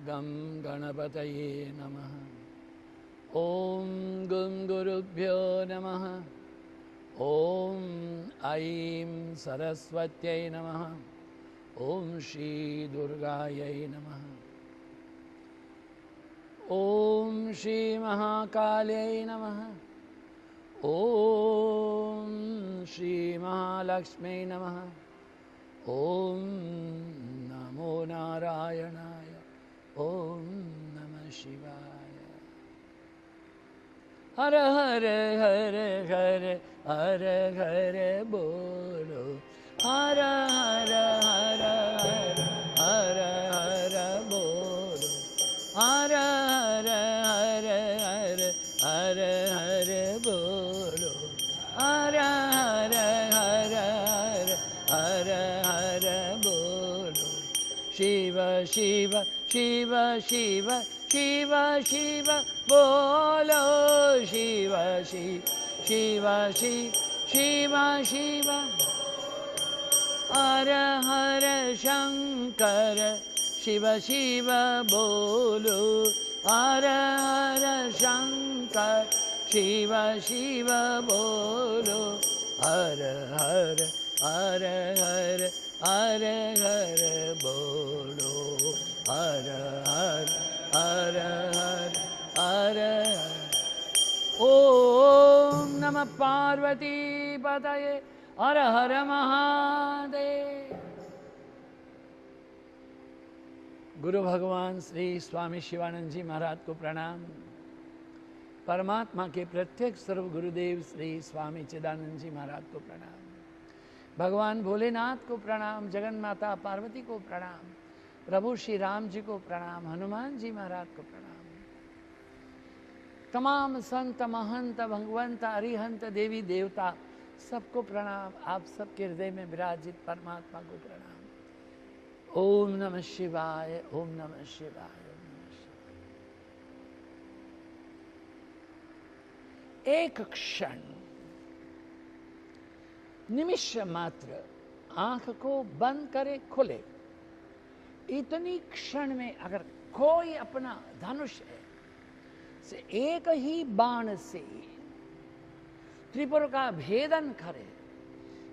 गं गणपतये नमः। ॐ गं गुरुभ्यो नमः। ॐ ऐं सरस्वत्यै नमः। ॐ श्री दुर्गायै नमः। ॐ श्री महाकाल्यै नमः। ॐ श्री महालक्ष्म्यै नमः। ॐ नमो नारायणाय। ॐ नमः शिवाय। हर हर हर हर हर हर बोलो। हर हर हर हर हर हर बोलो। हर हर हर हर हर हर बोलो। हर हर हर हर हर हर बोलो। शिव शिव शिव शिव शिव शिव बोलो। शिव शिव शिव शिव शिव शिव। हर हर शंकर शिव शिव बोलो। हर हर शंकर शिव शिव बोलो। हर हर हर हर हर हर बोलो। हर हर हर हर हर ओम नमः पार्वती पतये। हर हर महादेव। गुरु भगवान श्री स्वामी शिवानंद जी महाराज को प्रणाम। परमात्मा के प्रत्यक्ष सर्व गुरुदेव श्री स्वामी चिदानंद जी महाराज को प्रणाम। भगवान भोलेनाथ को प्रणाम। जगन माता पार्वती को प्रणाम। प्रभु श्री राम जी को प्रणाम। हनुमान जी महाराज को प्रणाम। तमाम संत महंत भगवंत अरिहंत देवी देवता सबको प्रणाम। आप सबके हृदय में विराजित परमात्मा को प्रणाम। ओम नमः शिवाय। ओम नमः शिवाय। ओम नमः शिवाय। एक क्षण, निमिष मात्र आंख को बंद करे खुले, इतनी क्षण में अगर कोई अपना धनुष से एक ही बाण से त्रिपुर का भेदन करे,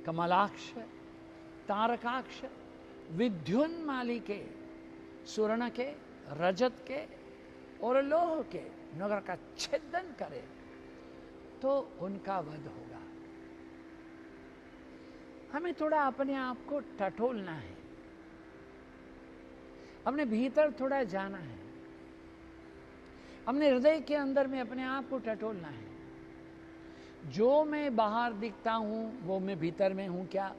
कमलाक्ष, तारकाक्ष, विद्युन्माली के, स्वर्ण के, रजत के और लोह के नगर का छेदन करे तो उनका वध होगा। हमें थोड़ा अपने आप को टटोलना है, अपने भीतर थोड़ा जाना है, अपने हृदय के अंदर में अपने आप को टटोलना है। जो मैं बाहर दिखता हूं वो मैं भीतर में हूं क्या?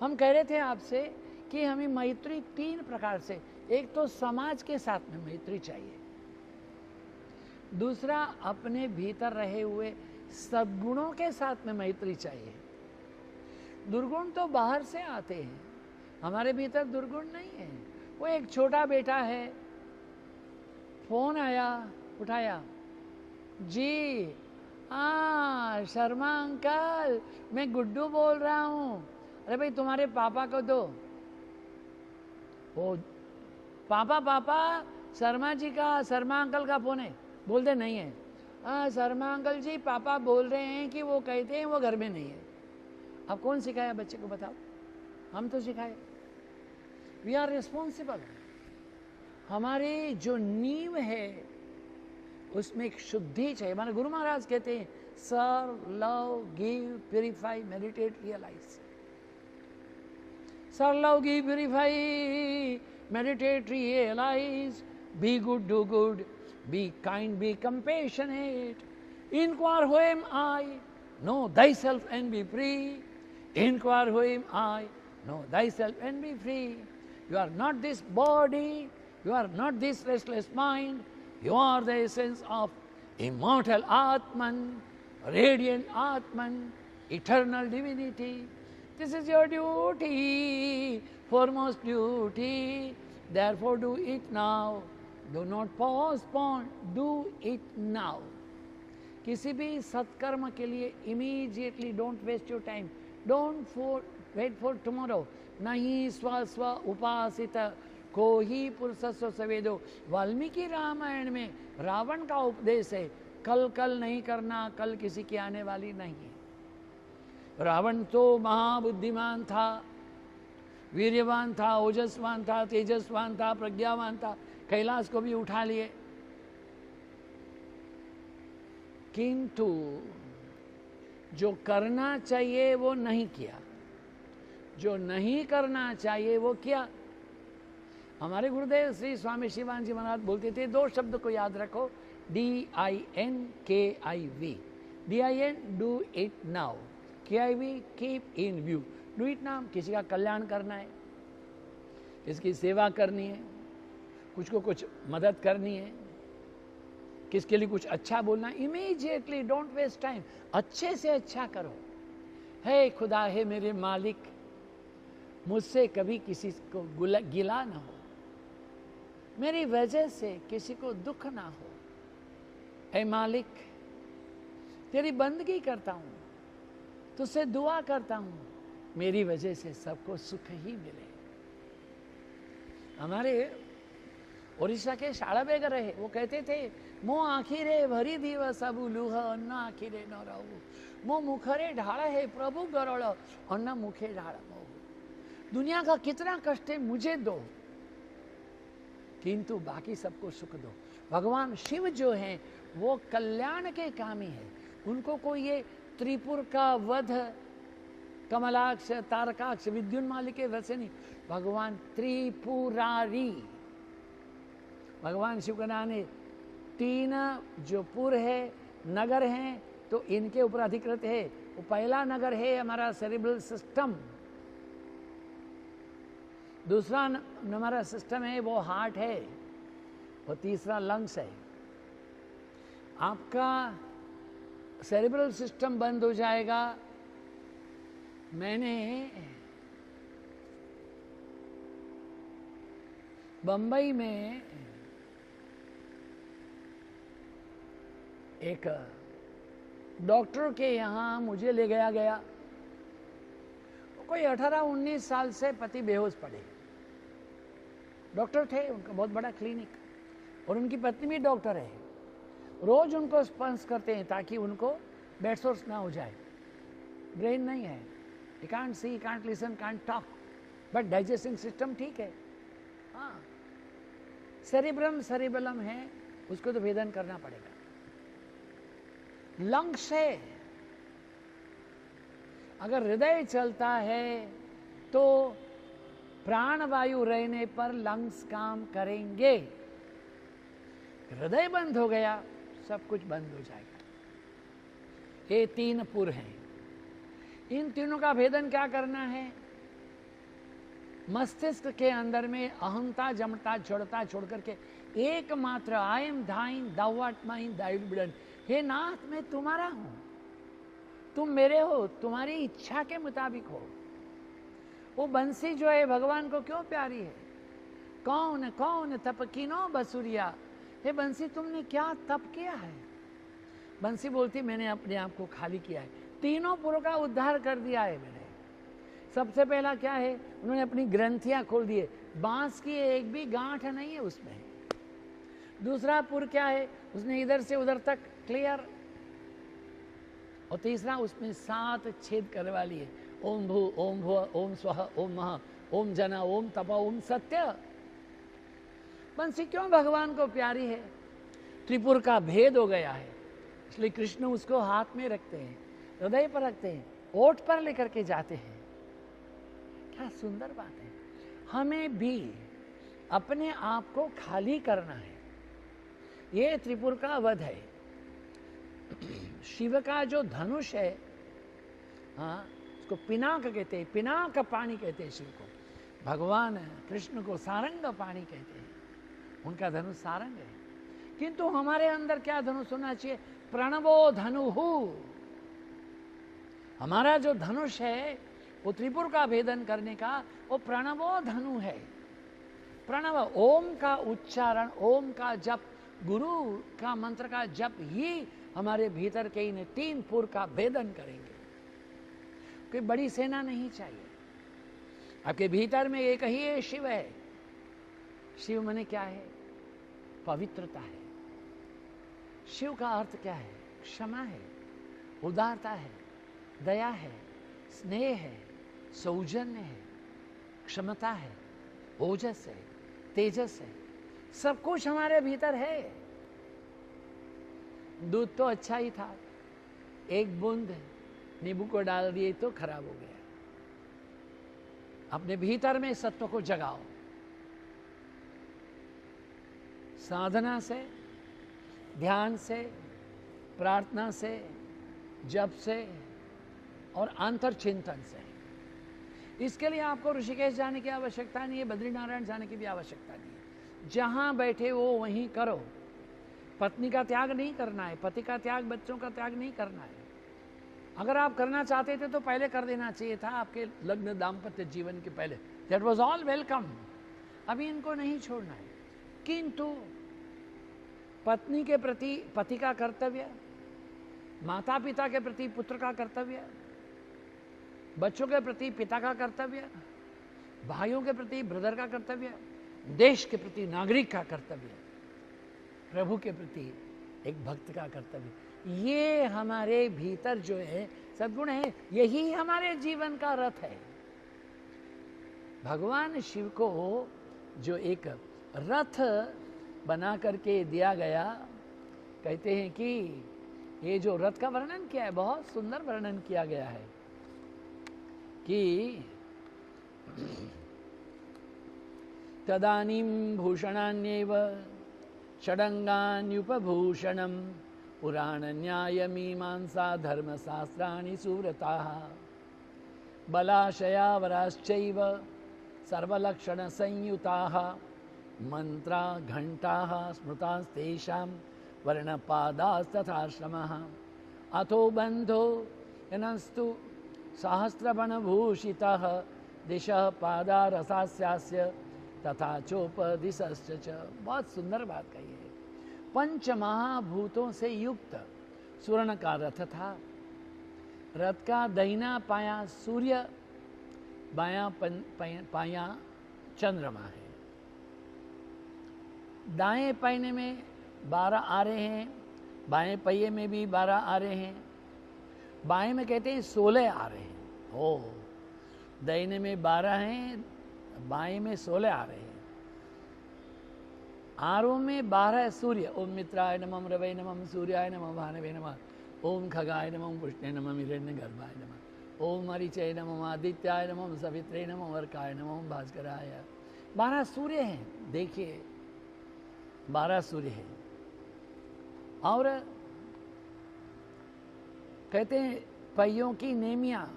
हम कह रहे थे आपसे कि हमें मैत्री तीन प्रकार से, एक तो समाज के साथ में मैत्री चाहिए, दूसरा अपने भीतर रहे हुए सद्गुणों के साथ में मैत्री चाहिए। दुर्गुण तो बाहर से आते हैं, हमारे भीतर दुर्गुण नहीं है। वो एक छोटा बेटा है, फोन आया, उठाया, जी हाँ शर्मा अंकल, मैं गुड्डू बोल रहा हूँ। अरे भाई तुम्हारे पापा को दो। वो पापा पापा शर्मा जी का, शर्मा अंकल का फोन है। बोलते नहीं है। हाँ शर्मा अंकल जी पापा बोल रहे हैं कि वो कहते हैं वो घर में नहीं है। अब कौन सिखाया बच्चे को, बताओ? हम तो सिखाए। We are responsible. हमारी जो नींव है उसमें एक शुद्धि चाहिए। हमारे गुरु महाराज कहते हैं serve, love, give, purify, meditate, realise. Serve, love, give, purify, meditate, realise. Be good, do good, be kind, be compassionate. Inquire who am I, know thyself and be free. Inquire who am I, know thyself and be free. You are not this body, you are not this restless mind, you are the essence of immortal Atman, radiant Atman, eternal divinity. This is your duty, foremost duty, therefore do it now. Do not postpone, do it now. किसी भी सत्कर्म के लिए immediately don't waste your time, don't wait for tomorrow. नहीं स्व स्व उपासित को ही पुरुषस्व सवेदो। वाल्मीकि रामायण में रावण का उपदेश है, कल कल नहीं करना, कल किसी की आने वाली नहीं है। रावण तो महाबुद्धिमान था, वीर्यवान था, ओजस्वान था, तेजस्वान था, प्रज्ञावान था, कैलाश को भी उठा लिए, किंतु जो करना चाहिए वो नहीं किया, जो नहीं करना चाहिए वो किया। हमारे गुरुदेव श्री स्वामी शिवानंद जी महाराज बोलते थे, दो शब्द को याद रखो, DINKIV। DIN do it now, KIV keep in view. Do it now, किसी का कल्याण करना है, किसकी सेवा करनी है, कुछ को कुछ मदद करनी है, किसके लिए कुछ अच्छा बोलना, इमीडिएटली, डोंट वेस्ट टाइम, अच्छे से अच्छा करो। हे खुदा, है मेरे मालिक, मुझसे कभी किसी को गिला ना हो, मेरी वजह से किसी को दुख ना हो। हे मालिक, तेरी बंदगी करता हूं, तुझसे दुआ करता हूं, मेरी वजह से सबको सुख ही मिले। हमारे ओडिशा के शाला बेग रहे, वो कहते थे, मो आखिरे भरी दीव सबु लुह, अन्न आखिरे न रहू, मो मुखरे ढाल है प्रभु गरल, अन्न मुखे ढाल मोह। दुनिया का कितना कष्ट है मुझे दो, किंतु बाकी सबको सुख दो। भगवान शिव जो हैं वो कल्याण के कामी है, उनको कोई ये त्रिपुर का वध, कमलाक्ष, तारकाक्ष, विद्युन्माली के वैसे नहीं, भगवान त्रिपुरारी। भगवान शिव का नाम है, 3 जो पुर है, नगर हैं, तो इनके ऊपर अधिकृत है। वो पहला नगर है हमारा सेरिब्रल सिस्टम, दूसरा हमारा सिस्टम है वो हार्ट है, और तीसरा लंग्स है। आपका सेरिब्रल सिस्टम बंद हो जाएगा। मैंने बंबई में एक डॉक्टर के यहाँ मुझे ले गया, कोई 18-19 साल से पति बेहोश पड़े, डॉक्टर थे, उनका बहुत बड़ा क्लिनिक, और उनकी पत्नी भी डॉक्टर है। रोज उनको स्पंस करते हैं ताकि उनको बेड सोर्स ना हो जाए। ब्रेन नहीं है, he can't see, can't listen, can't talk, but digesting system ठीक है। हाँ, सेरिब्रम है, उसको तो भेदन करना पड़ेगा। लंग्स है, अगर हृदय चलता है तो प्राणवायु रहने पर लंग्स काम करेंगे। हृदय बंद हो गया, सब कुछ बंद हो जाएगा। ये 3 पुर हैं, इन तीनों का भेदन क्या करना है? मस्तिष्क के अंदर में अहंता, जमता, जड़ता छोड़ करके एकमात्र I am thine, thou art mine, thy will be done. हे नाथ, मैं तुम्हारा हूं, तुम मेरे हो, तुम्हारी इच्छा के मुताबिक हो। वो बंसी जो है भगवान को क्यों प्यारी है? कौन कौन तप कीनो बसुरिया, हे बंसी तुमने क्या तप किया है? बंसी बोलती, मैंने अपने आप को खाली किया है, तीनों पुरों का उद्धार कर दिया है मैंने। सबसे पहला क्या है, उन्होंने अपनी ग्रंथियां खोल दिए, बांस की एक भी गांठ नहीं है उसमें। दूसरा पुर क्या है, उसने इधर से उधर तक क्लियर। और तीसरा, उसमें 7 छेद करने वाली है, ओम भू, ओम भुव, ओम स्वः, ओम महा, ओम जना, ओम तप, ओम सत्य। बंसी क्यों भगवान को प्यारी है? त्रिपुर का भेद हो गया है, इसलिए कृष्ण उसको हाथ में रखते हैं, हृदय पर रखते हैं, ओठ पर लेकर के जाते हैं। क्या सुंदर बात है। हमें भी अपने आप को खाली करना है। ये त्रिपुर का वध है। शिव का जो धनुष है, हाँ, उसको पिनाक कहते हैं, पिनाक पानी कहते हैं शिव को। भगवान कृष्ण को सारंग पानी कहते हैं, उनका धनुष सारंग है। किंतु हमारे अंदर क्या धनुष होना चाहिए? प्रणवो धनुहु। हमारा जो धनुष है वो त्रिपुर का भेदन करने का, वो प्रणवो धनु है। प्रणव, ओम का उच्चारण, ओम का जप, गुरु का मंत्र का जप ही हमारे भीतर के इन 3 पुर का भेदन करेंगे। कोई बड़ी सेना नहीं चाहिए, आपके भीतर में एक ही शिव है। शिव माने क्या है? पवित्रता है। शिव का अर्थ क्या है? क्षमा है, उदारता है, दया है, स्नेह है, सौजन्य है, क्षमता है, ओजस है, तेजस है, सब कुछ हमारे भीतर है। दूध तो अच्छा ही था, एक बूंद नींबू को डाल दिए तो खराब हो गया। अपने भीतर में सत्व को जगाओ, साधना से, ध्यान से, प्रार्थना से, जप से और अंतर चिंतन से। इसके लिए आपको ऋषिकेश जाने की आवश्यकता नहीं है, बद्रीनारायण जाने की भी आवश्यकता नहीं है। जहां बैठे हो वहीं करो। पत्नी का त्याग नहीं करना है, पति का त्याग, बच्चों का त्याग नहीं करना है। अगर आप करना चाहते थे तो पहले कर देना चाहिए था, आपके लग्न दाम्पत्य जीवन के पहले। That was all welcome. अभी इनको नहीं छोड़ना है। किंतु पत्नी के प्रति पति का कर्तव्य, माता पिता के प्रति पुत्र का कर्तव्य, बच्चों के प्रति पिता का कर्तव्य, भाइयों के प्रति ब्रदर का कर्तव्य, देश के प्रति नागरिक का कर्तव्य, प्रभु के प्रति एक भक्त का कर्तव्य, ये हमारे भीतर जो है सद्गुण है, यही हमारे जीवन का रथ है। भगवान शिव को जो एक रथ बना करके दिया गया, कहते हैं कि ये जो रथ का वर्णन किया है, बहुत सुंदर वर्णन किया गया है कि तदानीं भूषणान्येव षडंगान्युपभूषणम् पुराण न्याय मीमांसा धर्मशास्त्राणि सुव्रताः बलाशयावराश्चैव सर्वलक्षण संयुताः मंत्रा घंटाः स्मृतास्तेषां वर्णपादास्तथाश्रमः अथो बंधो यनस्तु सहस्रबणभूषितः दिशः पादा रसास्यास्य तथा चोपदिशश्च च। बहुत सुंदर बात कही है। पंच महाभूतों से युक्त स्वर्ण का रथ था। रथ का दाहिना पाया सूर्य, बायां पाया चंद्रमा है। दाएं पहिए में 12 आरे हैं, बाएं पहिए में भी 12 आरे हैं, बाएं में कहते हैं 16 आरे हैं। ओ, दाहिने में 12 हैं, बाएं में 16 आरे हैं। आरों में 12 सूर्य। ओम मित्राय नमः, रवै नमः, सूर्याय नमः, भानवे नमः, ओम खगाय नमः, पुष्णे नमः, हिरण्यगर्भाय नमः, ओम मरीचय नमः, आदित्याय नमः, सवित्रे नमः, वर्काय नमः, भास्कराय। 12 सूर्य हैं। देखिए 12 सूर्य हैं। और कहते हैं पहियों की नेमिया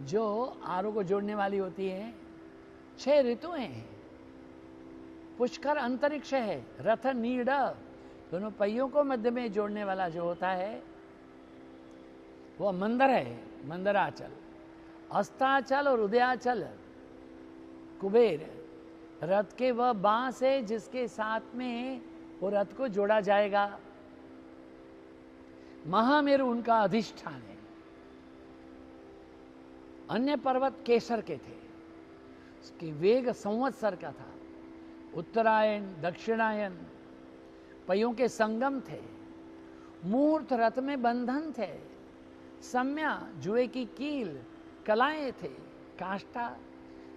जो आरों को जोड़ने वाली होती है, 6 ऋतुएं हैं। पुष्कर अंतरिक्ष है। रथ नीड़, दोनों पहियों को मध्य में जोड़ने वाला जो होता है वो मंदर है, मंदराचल। अस्ताचल और उदयाचल कुबेर। रथ के वह बांस है जिसके साथ में वो रथ को जोड़ा जाएगा। महामेरु उनका अधिष्ठान है। अन्य पर्वत केसर के थे, उसकी वेग संवत्सर का था। उत्तरायण, दक्षिणायन पहियों के संगम थे। मूर्त रथ में बंधन थे। सम्या जुए की कील, कलाएं थे। काष्ठा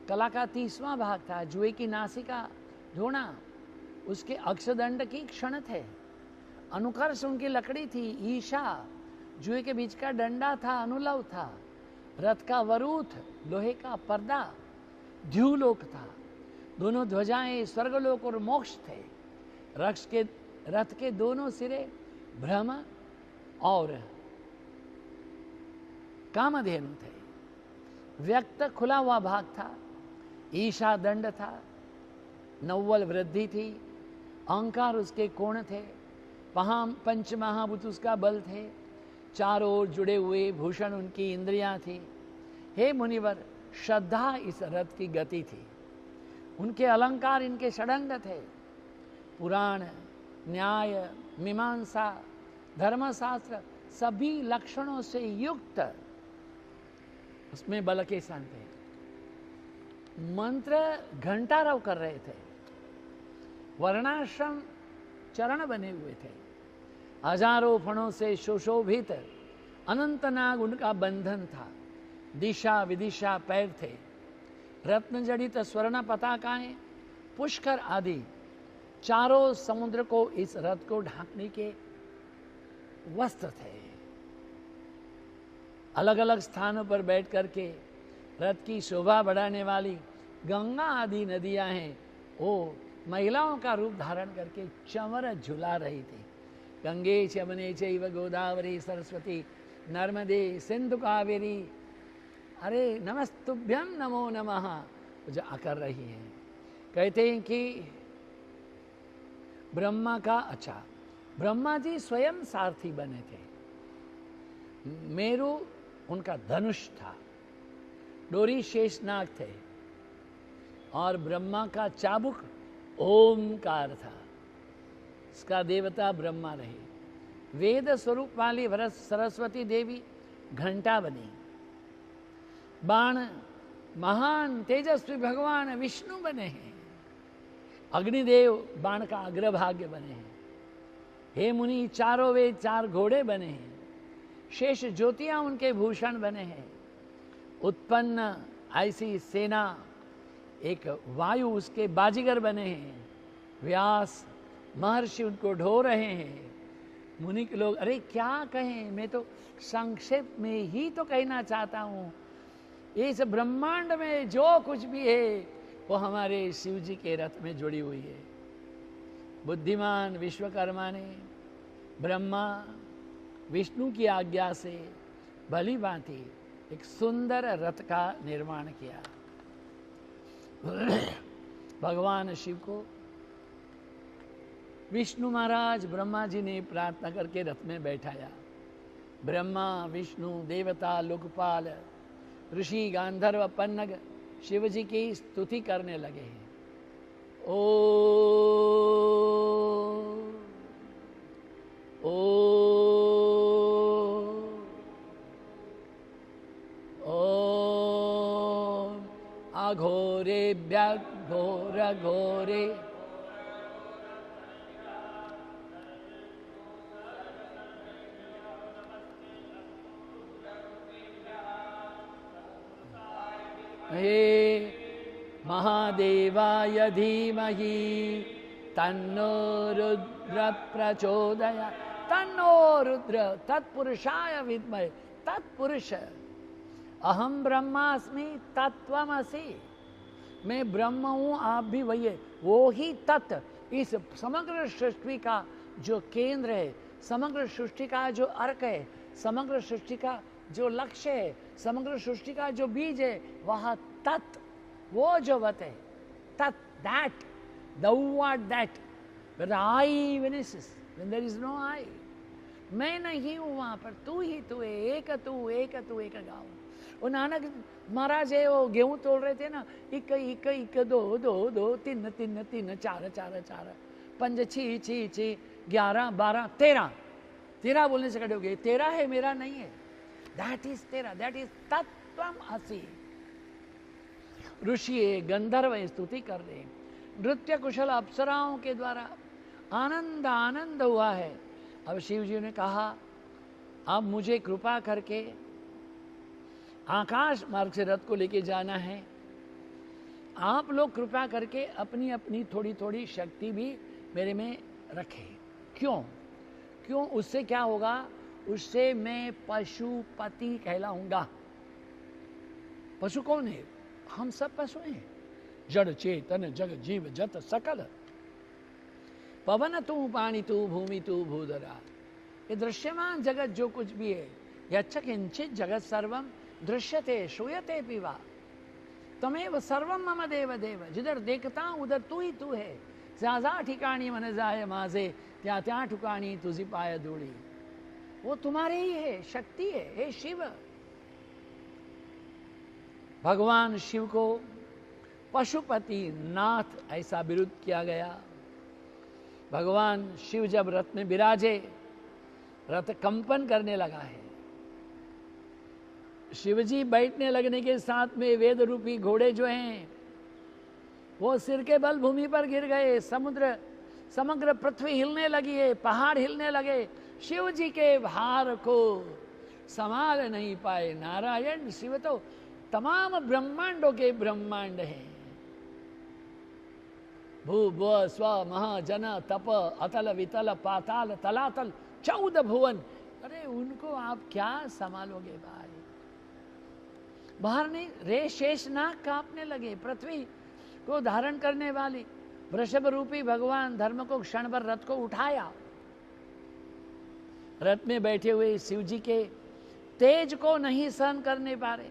कला का 30वां भाग था। जुए की नासिका धोना, उसके अक्षदंड की क्षण थे। अनुकर्ष उनकी लकड़ी थी। ईशा जुए के बीच का डंडा था, अनुलव था। रथ का वरूथ लोहे का पर्दा द्यूलोक था। दोनों ध्वजाएं स्वर्गलोक और मोक्ष थे। रथ के दोनों सिरे ब्रह्म और कामधेनु थे। व्यक्त खुला हुआ भाग था। ईशा दंड था। नव्वल वृद्धि थी। अहंकार उसके कोण थे। पंच महाभूत उसका बल थे। चारों ओर जुड़े हुए भूषण उनकी इंद्रियां थी। हे मुनिवर, श्रद्धा इस रथ की गति थी। उनके अलंकार इनके षडंग थे। पुराण, न्याय, मीमांसा, धर्मशास्त्र सभी लक्षणों से युक्त उसमें बल के संत थे। मंत्र घंटारव कर रहे थे, वर्णाश्रम चरण बने हुए थे, हजारों फणों से सुशोभित अनंतनाग उनका बंधन था, दिशा विदिशा पैर थे, रत्न जड़ित स्वर्ण पताकाएं, पुष्कर आदि चारों समुद्र को इस रथ को ढांकने के वस्त्र थे। अलग अलग स्थानों पर बैठ करके रथ की शोभा बढ़ाने वाली गंगा आदि नदियां हैं, वो महिलाओं का रूप धारण करके चंवर झुला रही थी। गंगे यमुने चैव गोदावरी सरस्वती नर्मदे सिंधु कावेरी, अरे नमस्तुभ्यम नमो नमः जो कर रही हैं। कहते हैं कि ब्रह्मा का, अच्छा, ब्रह्मा जी स्वयं सारथी बने थे, मेरु उनका धनुष था, डोरी शेषनाग थे, और ब्रह्मा का चाबुक ओमकार था, इसका देवता ब्रह्मा रहे। वेद स्वरूप वाली सरस्वती देवी घंटा बनी, बाण महान तेजस्वी भगवान विष्णु बने हैं, अग्निदेव बाण का अग्रभाग्य बने हैं, हे मुनि चारों वेद चार घोड़े बने हैं, शेष ज्योतियां उनके भूषण बने हैं, उत्पन्न ऐसी सेना एक वायु उसके बाजीगर बने हैं, व्यास महर्षि उनको ढो रहे हैं। मुनि के लोग अरे क्या कहें, मैं तो संक्षेप में ही तो कहना चाहता हूँ, इस ब्रह्मांड में जो कुछ भी है वो हमारे शिव जी के रथ में जुड़ी हुई है। बुद्धिमान विश्वकर्मा ने ब्रह्मा विष्णु की आज्ञा से भली भांति एक सुंदर रथ का निर्माण किया। भगवान शिव को विष्णु महाराज ब्रह्मा जी ने प्रार्थना करके रथ में बैठाया। ब्रह्मा विष्णु देवता लोकपाल ऋषि गांधर्व पन्नग शिव जी की स्तुति करने लगे हैं। ओ अघोरेभ्य घोर घोरे हे महादेवाय धीमहि तन्नो रुद्र प्रचोदयात्। तन्नो रुद्र तत्पुरुषाय विद्महे तत्पुरुष अहम ब्रह्मास्मि तत्त्वमसि। मैं ब्रह्म हूँ, आप भी वही है, वो ही तत्व इस समग्र सृष्टि का जो केंद्र है, समग्र सृष्टि का जो अर्क है, समग्र सृष्टि का जो लक्ष्य है, समग्र सृष्टि का जो बीज है, वह तत्, वो जो वत है, तत्, that, the what that, where the I vanishes, when there is no I, मैं नहीं हूँ वहां पर, तू ही तू है, एक तू एक गाँव। वो नानक महाराज है, वो गेहूं तोड़ रहे थे ना, इक इक इक दो दो दो तीन तीन तीन चार चार चार पंज छी छी छी 11 12 13 बोलने से खड़े हो गए। 13 है, मेरा नहीं है, दैट इज तेरा, दैट इज तत्वम असि। ऋषि गंधर्व स्तुति कर रहे हैं, नृत्य कुशल अप्सराओं के द्वारा आनंद आनंद हुआ है। अब शिव जी ने कहा अब मुझे कृपा करके आकाश मार्ग से रथ को लेके जाना है, आप लोग कृपा करके अपनी अपनी थोड़ी थोड़ी शक्ति भी मेरे में रखें। क्यों? उससे क्या होगा? उससे मैं पशुपति कहलाऊंगा। पशु कौन है? हम सब पशु हैं, जड़ चेतन जग जीव जत सकल, पवन तू पानी तू भूमि तू भूधरा। ये दृश्यमान जगत जो कुछ भी है, यच्च किंचित जगत सर्वम दृश्यते श्रूयते पिवा तमेव सर्वम मम देव देव। जिधर देखता हूं उधर तू ही तू है, ज्या ठिकाणी मन जाय माझे, त्या ठिकाणी तुझी पाय धूड़ी। वो तुम्हारे ही है, शक्ति है, हे शिव। भगवान शिव को पशुपति नाथ ऐसा विरुद्ध किया गया। भगवान शिव जब रथ में विराजे, रथ कंपन करने लगा है। शिवजी बैठने लगने के साथ में वेद रूपी घोड़े जो हैं वो सिर के बल भूमि पर गिर गए। समग्र पृथ्वी हिलने लगी है, पहाड़ हिलने लगे। शिव जी के भार को संभाल नहीं पाए। नारायण शिव तो तमाम ब्रह्मांडों के ब्रह्मांड हैं। भू भुव स्व महा जन तप अतल वितल पाताल तलातल 14 भुवन। अरे उनको आप क्या संभालोगे भाई? बाहर नहीं रे शेष नाग कांपने लगे। पृथ्वी को धारण करने वाली वृषभ रूपी भगवान धर्म को क्षण भर रथ को उठाया। रथ में बैठे हुए शिव जी के तेज को नहीं सहन करने पा रहे।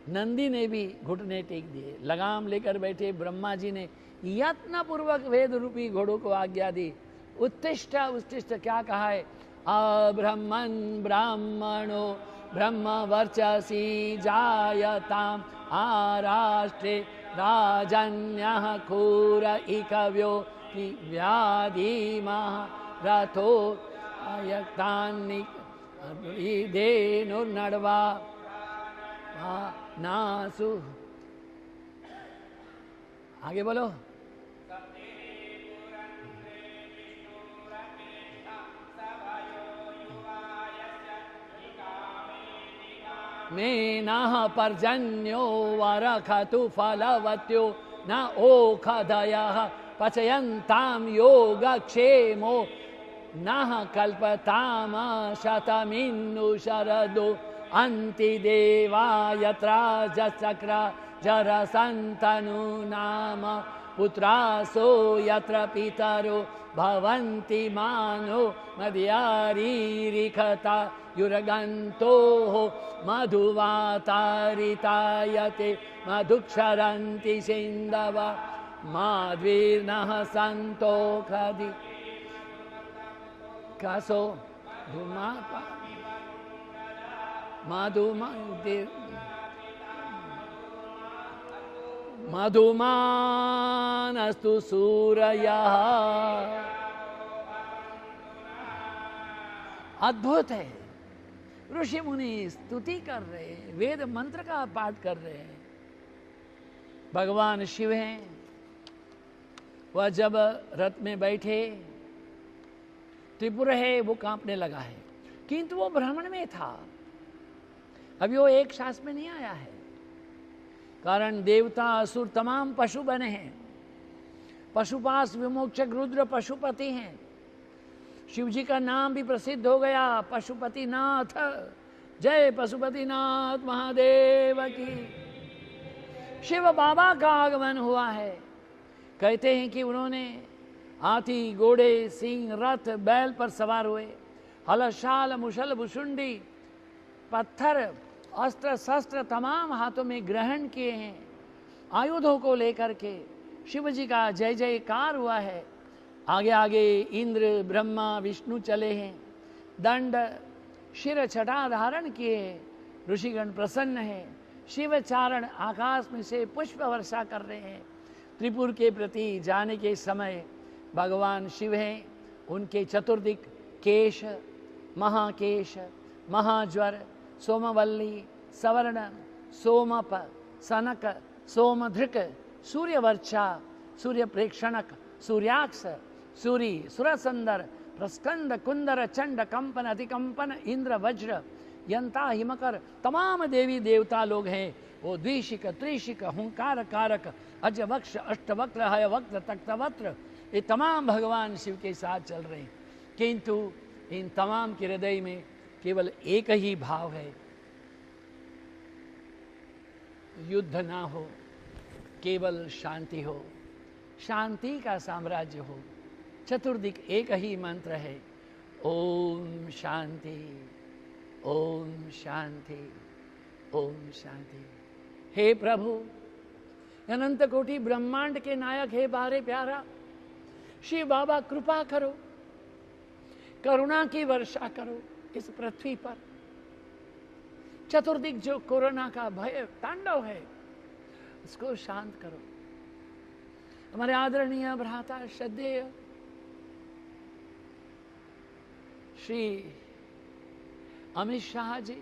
नंदी ने भी घुटने टेक दिए। लगाम लेकर बैठे ब्रह्मा जी ने यत्न पूर्वक वेद रूपी घोड़ों को आज्ञा दी। उत्तिष्ठ उत्तिष्ठ क्या कहा है? अब्रह्मन् ब्राह्मणो ब्रह्म वर्चसी जायताम आराष्ट्रे राजन्यः खूर इकव्यो व्याधिमा रथो धेनुर्नड्वा नासु। आगे बोलो। मेनः पर्जन्यो वरखतु फलवत्यो न ओखदयः पचयन्तां योगक्षेमो नः कल्पताम शतमिन्नु शरदो अन्तिदेवा यत्रा जचक्र जरसन्तनु नाम पुत्रासो यत्र पितरो भवन्ति मानो मद्यारीरिखता युरगन्तोः मधुवातारितायते मधुक्षरन्ति सिन्धवा माध्वीर्नः सन्तोखदि कसो धूमापा मधुमानस्तु सूरयः। अद्भुत है। ऋषि मुनि स्तुति कर रहे हैं, वेद मंत्र का पाठ कर रहे हैं। भगवान शिव हैं। वह जब रथ में बैठे, त्रिपुर है वो कांपने लगा है, किंतु वो भ्रमण में था। अभी वो एक श्वास में नहीं आया है। कारण देवता असुर तमाम पशु बने हैं। पशुपास विमोक्षक रुद्र पशुपति हैं। शिव जी का नाम भी प्रसिद्ध हो गया, पशुपतिनाथ। जय पशुपतिनाथ महादेव की। शिव बाबा का आगमन हुआ है। कहते हैं कि उन्होंने हाथी घोड़े सिंह रथ बैल पर सवार हुए। हल शाल मुशल भुषुंडी पत्थर अस्त्र शस्त्र तमाम हाथों में ग्रहण किए हैं। आयुधों को लेकर के शिव जी का जय जयकार हुआ है। आगे आगे इंद्र ब्रह्मा विष्णु चले हैं। दंड शिर छटा धारण किए। ऋषिगण प्रसन्न है। शिव चारण आकाश में से पुष्प वर्षा कर रहे हैं। त्रिपुर के प्रति जाने के समय भगवान शिव हैं। उनके चतुर्दिक केश, महाकेश, महाज्वर, सोमवल्ली, सवर्ण, सोमप, सनक, सोमधृक, सूर्यवर्चा, सूर्य प्रेक्षणक, सूर्याक्ष, सूरी, सुरसंदर, प्रस्कंद, कुंदर, चंड, कंपन, अतिकंपन, इंद्र, वज्र, यंता, हिमकर, तमाम देवी देवता लोग हैं। वो द्विशिक, त्रिशिक, हुंकार कारक, अजवक्ष, अष्टवक्र, हयवक्त्र, तक्तवक्त्र, ये तमाम भगवान शिव के साथ चल रहे हैं। किंतु इन तमाम के हृदय में केवल एक ही भाव है, युद्ध ना हो, केवल शांति हो, शांति का साम्राज्य हो। चतुर्दिक एक ही मंत्र है, ओम शांति, ओम शांति, ओम शांति। हे प्रभु, अनंत कोटि ब्रह्मांड के नायक, हे बारे प्यारा शिव बाबा, कृपा करो, करुणा की वर्षा करो इस पृथ्वी पर। चतुर्दिक जो कोरोना का भय तांडव है, उसको शांत करो। हमारे आदरणीय भ्राता श्रद्धेय श्री अमित शाह जी,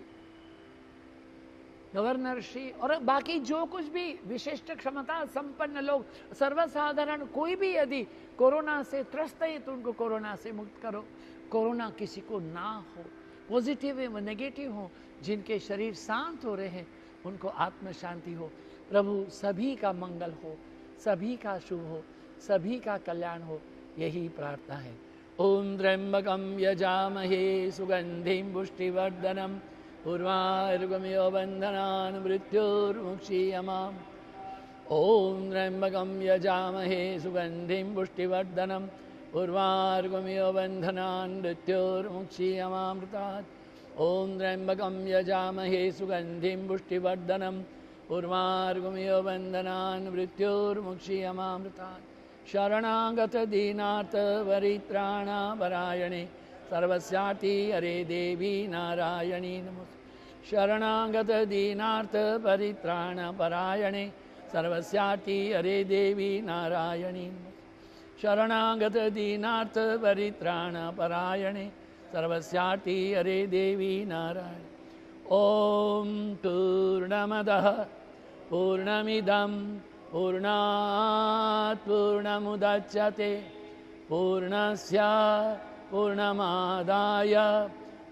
गवर्नर श्री और बाकी जो कुछ भी विशिष्ट क्षमता संपन्न लोग, सर्वसाधारण कोई भी यदि कोरोना से त्रस्त है तो उनको कोरोना से मुक्त करो। कोरोना किसी को ना हो, पॉजिटिव व नेगेटिव हो, जिनके शरीर शांत हो रहे हैं उनको आत्म शांति हो। प्रभु सभी का मंगल हो, सभी का शुभ हो, सभी का कल्याण हो, यही प्रार्थना है। ओम त्र्यंबकं यजामहे सुगंधिं पुष्टिवर्धनम् उर्वारुकमिव बन्धनान् मृत्योर्मुक्षीयमाम्। ओम त्र्यंबकं यजामहे सुगंधिं पुष्टिवर्धनम् उर्वारुकमिव बन्धनान् मृत्योर्मुक्षीयमामृतात्। ओम त्र्यंबकं यजामहे सुगंधिं पुष्टिवर्धनम् उर्वारुकमिव बन्धनान् मृत्योर्मुक्षीयमामृतात्। शरणागत दीनार्थ परित्राणापरायणे सर्वस्यार्ति हरे देवी नारायणी नमोस्तुते। शरणागत दीनार्थ परित्राणपरायणे सर्वस्यार्ति हरे देवी नारायणी नमोस्तुते। शरणागत दीनार्थ परित्राणपरायणे सर्वस्यार्ति हरे देवी नारायण। ओम पूर्णमदः पूर्णमिदं पूर्णात् पूर्णमुदच्यते पूर्णस्य पूर्णमादाय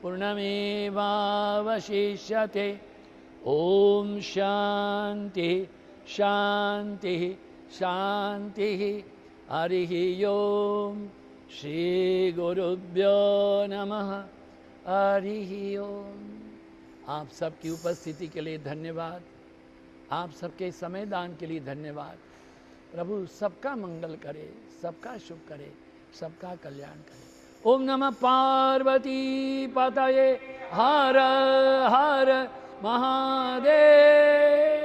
पूर्णमेवावशिष्यते। ओम शांति शांति शांति। हरिः ओम। श्री गुरुभ्यो नमः। हरिः ओम। आप सबकी उपस्थिति के लिए धन्यवाद, आप सबके समय दान के लिए धन्यवाद। प्रभु सबका मंगल करे, सबका शुभ करे, सबका कल्याण करे। ओम नमः पार्वती पतये। हर हर महादेव।